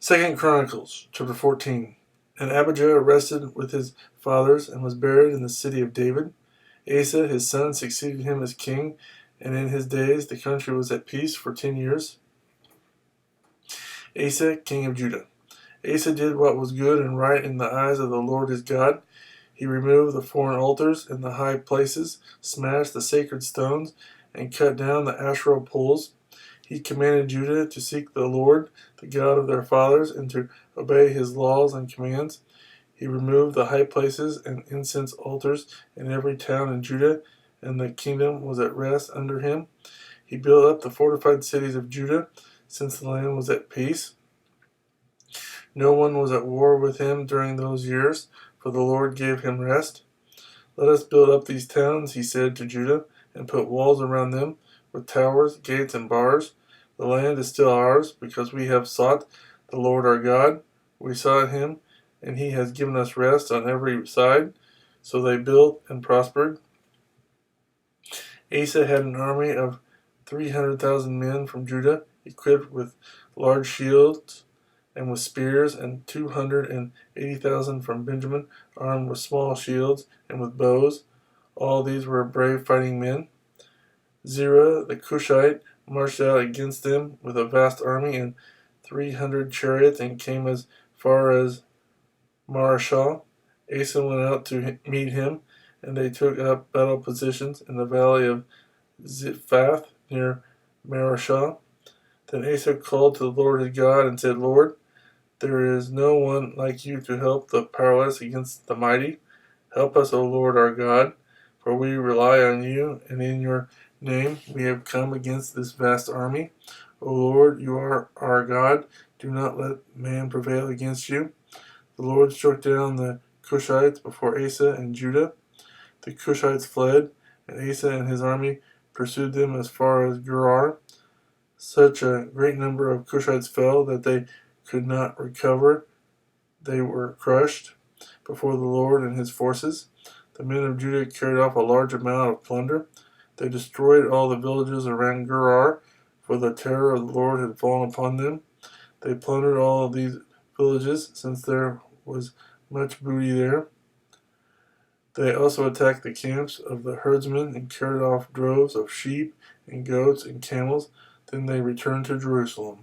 2 Chronicles chapter 14. And Abijah rested with his fathers and was buried in the city of David. Asa his son succeeded him as king, and in his days the country was at peace for 10 years. Asa King of Judah. Asa did what was good and right in the eyes of the Lord his God. He removed the foreign altars and the high places, smashed the sacred stones, and cut down the Asherah poles. He commanded Judah to seek the Lord, the God of their fathers, and to obey his laws and commands. He removed the high places and incense altars in every town in Judah, and the kingdom was at rest under him. He built up the fortified cities of Judah, since the land was at peace. No one was at war with him during those years, for the Lord gave him rest. Let us build up these towns, he said to Judah, and put walls around them, with towers, gates, and bars. The land is still ours, because we have sought the Lord our God. We sought him, and he has given us rest on every side. So they built and prospered. Asa had an army of 300,000 men from Judah, equipped with large shields and with spears, and 280,000 from Benjamin, armed with small shields and with bows. All these were brave fighting men. Zerah the Cushite marched out against them with a vast army and 300 chariots, and came as far as Mareshah. Asa went out to meet him, and they took up battle positions in the valley of Ziphath near Mareshah. Then Asa called to the Lord his God and said, Lord, there is no one like you to help the powerless against the mighty. Help us, O Lord our God, for we rely on you, and in your name we have come against this vast army. O Lord, you are our God. Do not let man prevail against you. The Lord struck down the Cushites before Asa and Judah. The Cushites fled, and Asa and his army pursued them as far as Gerar. Such a great number of Cushites fell that they could not recover. They were crushed before the Lord and his forces. The men of Judah carried off a large amount of plunder. They destroyed all the villages around Gerar, for the terror of the Lord had fallen upon them. They plundered all of these villages, since there was much booty there. They also attacked the camps of the herdsmen and carried off droves of sheep and goats and camels. Then they returned to Jerusalem.